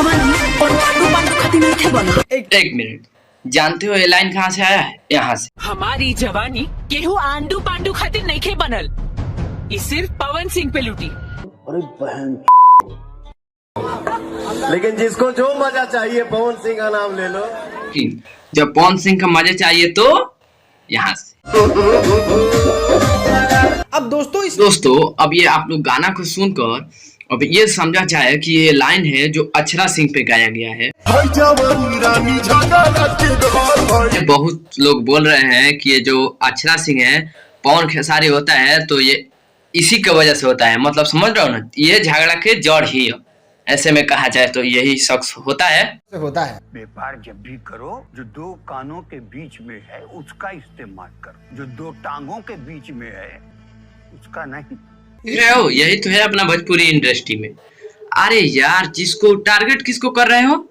जवानी और आलू पालू खाती नहीं थे बना। एक मिनट, जानते हो ये लाइन कहाँ से आया है? यहाँ से। हमारी जवानी केहू आंडू पांडू खातिर नहीं खे बनल, ये सिर्फ पवन सिंह पे लूटी। अरे बहन, लेकिन जिसको जो मजा चाहिए पवन सिंह का नाम ले लो। जब पवन सिंह का मजा चाहिए तो यहाँ से। अब दोस्तों अब ये आप लोग गाना को सुनकर अब ये समझा जाए कि ये लाइन है जो अक्षरा सिंह पे गाया गया है। बहुत लोग बोल रहे हैं कि ये जो अक्षरा सिंह है पवन खेसारी होता है तो ये इसी की वजह से होता है, मतलब समझ रहे हो ना, ये झगड़ा के जड़ ही है। ऐसे में कहा जाए तो यही शख्स होता है। व्यापार जब भी करो जो दो कानों के बीच में है उसका इस्तेमाल करो, जो दो टांगों के बीच में है उसका नहीं। यही तो है अपना भोजपुरी इंडस्ट्री में। अरे यार, जिसको टारगेट किसको कर रहे हो?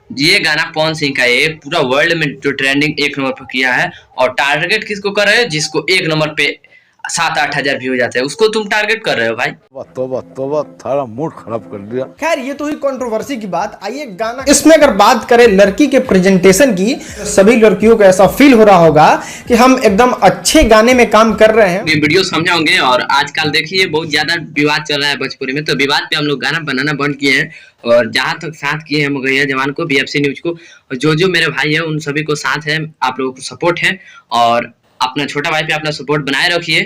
ये गाना पवन सिंह का ये पूरा वर्ल्ड में जो ट्रेंडिंग 1 नंबर पर किया है, और टारगेट किसको कर रहे हो? जिसको 1 नंबर पे 7-8 हजार व्यू जाते हैं उसको तुम टारगेट कर रहे हो भाई। तोबा थारा मूड खराब कर दिया। खैर ये तो ही कंट्रोवर्सी की बात। आइए गाना, इसमें अगर बात करें लड़की के प्रेजेंटेशन की, तो सभी लड़कियों को ऐसा फील हो रहा होगा कि हम एकदम अच्छे गाने में काम कर रहे हैं। ये वीडियो समझाओगे, और आजकल देखिए बहुत ज्यादा विवाद चल रहा है भोजपुरी में, तो विवाद पे हम लोग गाना बनाना बंद किए हैं, और जहाँ तक साथ किए हैं मुगैया जवान को, BFC न्यूज को, और जो मेरे भाई है उन सभी को साथ है। आप लोगों को सपोर्ट है, और अपना छोटा भाई पे अपना सपोर्ट बनाए रखिए।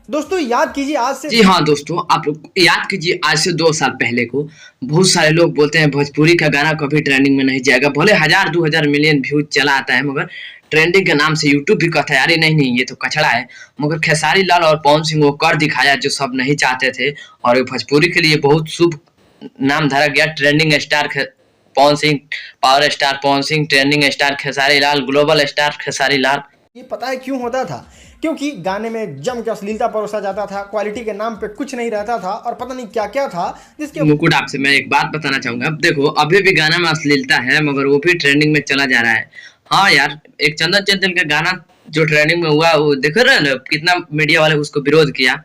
दोस्तों याद कीजिए आज से, जी हाँ दोस्तों, आप लोग याद कीजिए आज से 2 साल पहले को बहुत सारे लोग बोलते हैं भोजपुरी का गाना कभी ट्रेंडिंग में नहीं जाएगा, भले 1000-2000 मिलियन व्यूज चला आता है, मगर ट्रेंडिंग के नाम से यूट्यूब भी कहता है यार नहीं ये तो कचड़ा है। मगर खेसारी लाल और पवन सिंह वो कर दिखाया जो सब नहीं चाहते थे, और भोजपुरी के लिए बहुत शुभ नाम धरा गया। Trending star Pawan Singh, power star Pawan Singh, trending star Khesari Lal, global star Khesari Lal. ये पता है क्यों होता था? क्योंकि गाने में जम के अश्लीलता परोसा जाता था, क्वालिटी के नाम पे कुछ नहीं रहता था, और पता नहीं क्या क्या था जिसके। मुकुट, आपसे मैं एक बात बताना चाहूंगा। अब देखो अभी भी गाना में अश्लीलता है, मगर वो भी ट्रेंडिंग में चला जा रहा है। हाँ यार, एक चंदन चंचल का गाना जो ट्रेंडिंग में हुआ वो देख रहे हैं ना, कितना मीडिया वाले उसको विरोध किया,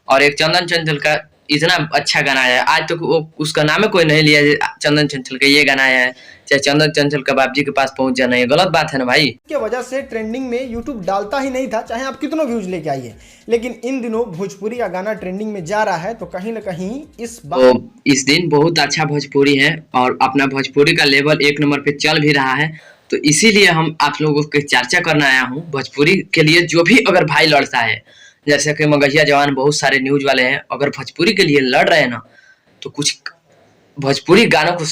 और एक चंदन चंचल का इतना अच्छा गाना है, आज तक वो उसका नाम कोई नहीं लिया। चंदन चंचल का ये गाना है, चाहे चंदन चंचल का बाप जी के पास पहुंच जाना, ये गलत बात है ना भाई। की वजह से ट्रेंडिंग में यूट्यूब डालता ही नहीं था, चाहे आप कितनों व्यूज लेके आइए। लेकिन इन दिनों भोजपुरी का गाना ट्रेंडिंग में जा रहा है, तो कहीं ना कहीं इस दिन बहुत अच्छा भोजपुरी है, और अपना भोजपुरी का लेवल 1 नंबर पे चल भी रहा है। तो इसीलिए हम आप लोगों की चर्चा करना आया हूँ भोजपुरी के लिए। जो भी अगर भाई लड़ता है, जैसे कि मगहिया जवान, बहुत सारे न्यूज वाले हैं, अगर भोजपुरी के लिए लड़ रहे हैं ना, तो कुछ भोजपुरी गानों को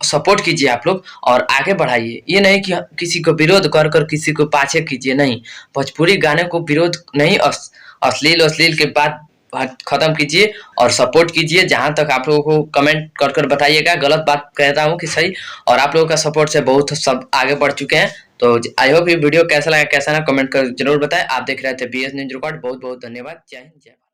सपोर्ट कीजिए आप लोग, और आगे बढ़ाइए। ये नहीं कि किसी को विरोध कर किसी को पाछे कीजिए, नहीं। भोजपुरी गाने को विरोध नहीं, अश्लील के बाद खत्म कीजिए और सपोर्ट कीजिए। जहां तक आप लोगों को कमेंट कर बताइएगा, गलत बात कहता हूं कि सही, और आप लोगों का सपोर्ट से बहुत सब आगे बढ़ चुके हैं। तो आई होप ये वीडियो कैसा लगा, कैसा ना, कमेंट कर जरूर बताएं। आप देख रहे थे BS न्यूज रिकॉर्ड। बहुत बहुत धन्यवाद। जय हिंद, जय भारत।